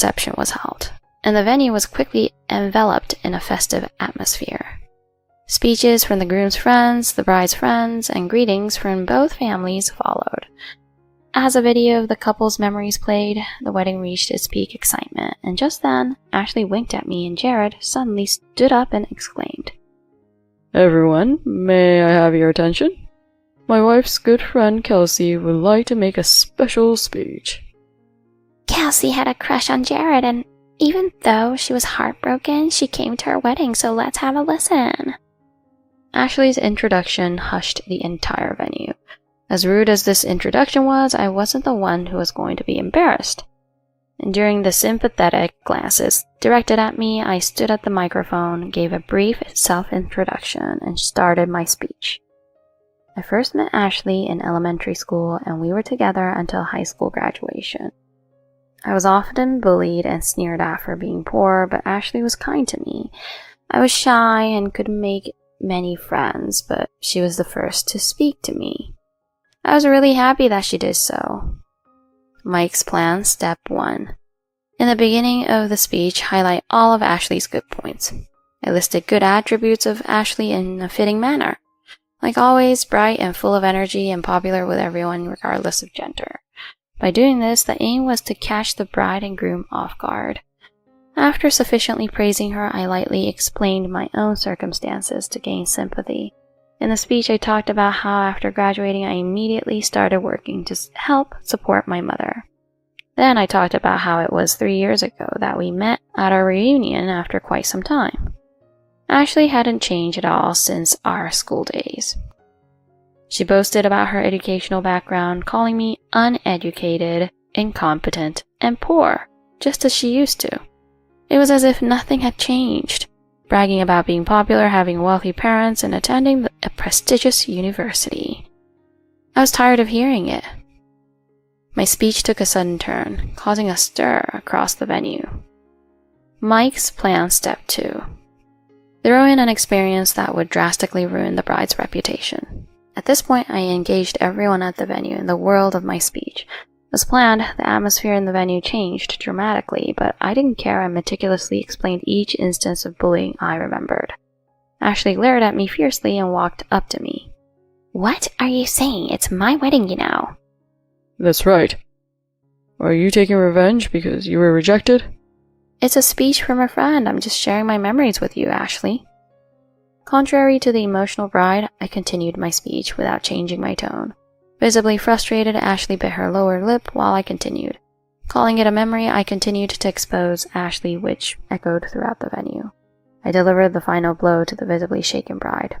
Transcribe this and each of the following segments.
reception was held, and the venue was quickly enveloped in a festive atmosphere. Speeches from the groom's friends, the bride's friends, and greetings from both families followed. As a video of the couple's memories played, the wedding reached its peak excitement, and just then, Ashley winked at me and Jared suddenly stood up and exclaimed, "Everyone, may I have your attention? My wife's good friend Kelsey would like to make a special speech." Kelsey had a crush on Jared, and even though she was heartbroken, she came to our wedding, so let's have a listen. Ashley's introduction hushed the entire venue. As rude as this introduction was, I wasn't the one who was going to be embarrassed. And during the sympathetic glances directed at me, I stood at the microphone, gave a brief self-introduction, and started my speech. I first met Ashley in elementary school, and we were together until high school graduation. I was often bullied and sneered at for being poor, but Ashley was kind to me. I was shy and could make many friends, but she was the first to speak to me. I was really happy that she did so. Mike's plan, step 1. In the beginning of the speech, highlight all of Ashley's good points. I listed good attributes of Ashley in a fitting manner. Like always, bright and full of energy and popular with everyone regardless of gender. By doing this, the aim was to catch the bride and groom off guard. After sufficiently praising her, I lightly explained my own circumstances to gain sympathy. In the speech, I talked about how after graduating, I immediately started working to help support my mother. Then I talked about how it was 3 years ago that we met at our reunion after quite some time. Ashley hadn't changed at all since our school days. She boasted about her educational background, calling me uneducated, incompetent, and poor, just as she used to. It was as if nothing had changed, bragging about being popular, having wealthy parents, and attending a prestigious university. I was tired of hearing it. My speech took a sudden turn, causing a stir across the venue. Mike's plan, step 2. Throw in an experience that would drastically ruin the bride's reputation. At this point, I engaged everyone at the venue in the world of my speech. As planned, the atmosphere in the venue changed dramatically, but I didn't care and meticulously explained each instance of bullying I remembered. Ashley glared at me fiercely and walked up to me. "What are you saying? It's my wedding, you know." "That's right. Are you taking revenge because you were rejected?" "It's a speech from a friend. I'm just sharing my memories with you, Ashley." Contrary to the emotional bride, I continued my speech without changing my tone. Visibly frustrated, Ashley bit her lower lip while I continued. Calling it a memory, I continued to expose Ashley, which echoed throughout the venue. I delivered the final blow to the visibly shaken bride.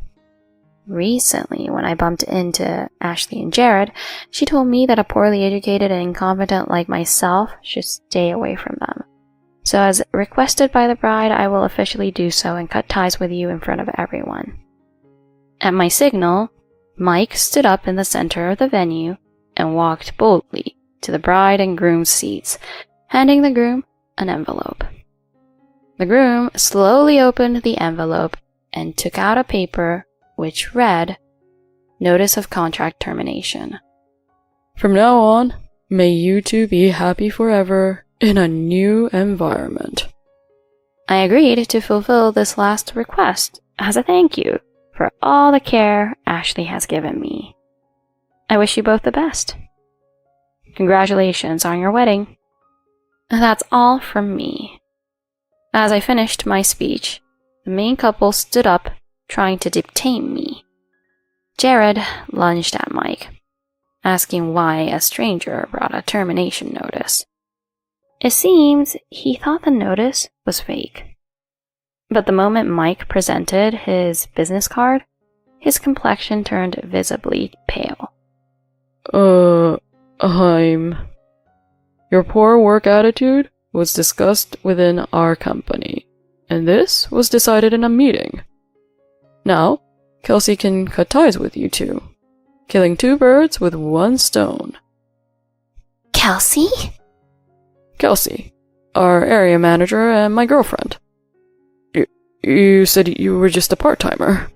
Recently, when I bumped into Ashley and Jared, she told me that a poorly educated and incompetent like myself should stay away from them. So as requested by the bride, I will officially do so and cut ties with you in front of everyone. At my signal, Mike stood up in the center of the venue and walked boldly to the bride and groom's seats, handing the groom an envelope. The groom slowly opened the envelope and took out a paper which read, "Notice of contract termination. From now on, may you two be happy forever in a new environment." I agreed to fulfill this last request as a thank you for all the care Ashley has given me. I wish you both the best. Congratulations on your wedding. That's all from me. As I finished my speech, the main couple stood up, trying to detain me. Jared lunged at Mike, asking why a stranger brought a termination notice. It seems he thought the notice was fake. But the moment Mike presented his business card, his complexion turned visibly pale. Your poor work attitude was discussed within our company, and this was decided in a meeting. Now, Kelsey can cut ties with you two, killing 2 birds with 1 stone." "Kelsey?" "Kelsey, our area manager and my girlfriend. You said you were just a part-timer."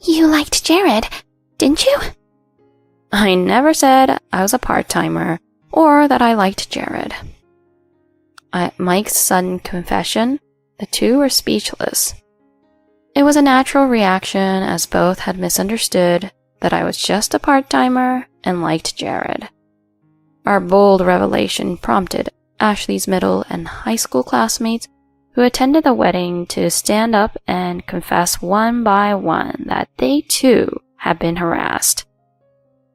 "You liked Jared, didn't you?" I never said I was a part-timer or that I liked Jared. At Mike's sudden confession, the two were speechless. It was a natural reaction, as both had misunderstood that I was just a part-timer and liked Jared. Our bold revelation prompted Ashley's middle and high school classmates who attended the wedding to stand up and confess one by one that they too had been harassed.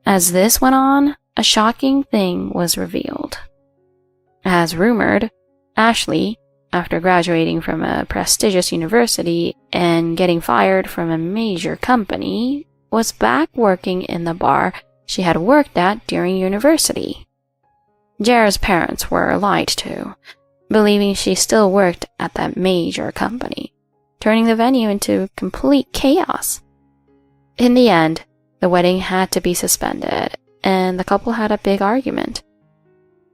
As this went on, a shocking thing was revealed. As rumored, Ashley, after graduating from a prestigious university and getting fired from a major company, was back working in the bar she had worked at during university. Jared's parents were lied to, believing she still worked at that major company, turning the venue into complete chaos. In the end, the wedding had to be suspended, and the couple had a big argument.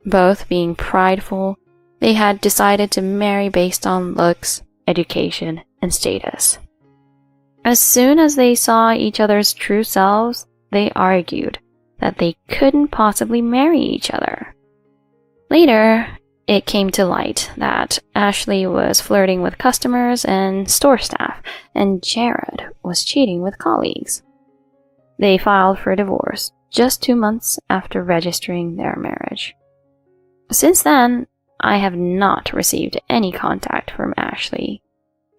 Both being prideful, they had decided to marry based on looks, education, and status. As soon as they saw each other's true selves, they argued that they couldn't possibly marry each other. Later, it came to light that Ashley was flirting with customers and store staff, and Jared was cheating with colleagues. They filed for divorce just 2 months after registering their marriage. Since then, I have not received any contact from Ashley,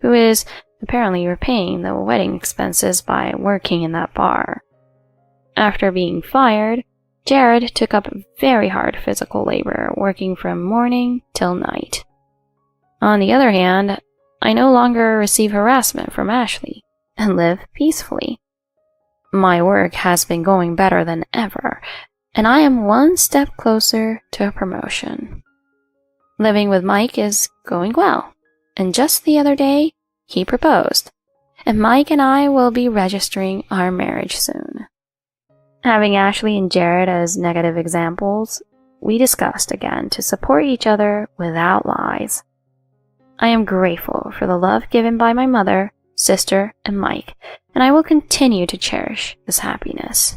who is apparently repaying the wedding expenses by working in that bar. After being fired, Jared took up very hard physical labor, working from morning till night. On the other hand, I no longer receive harassment from Ashley and live peacefully. My work has been going better than ever, and I am one step closer to a promotion. Living with Mike is going well, and just the other day, he proposed, and Mike and I will be registering our marriage soon. Having Ashley and Jared as negative examples, we discussed again to support each other without lies. I am grateful for the love given by my mother, sister, and Mike, and I will continue to cherish this happiness.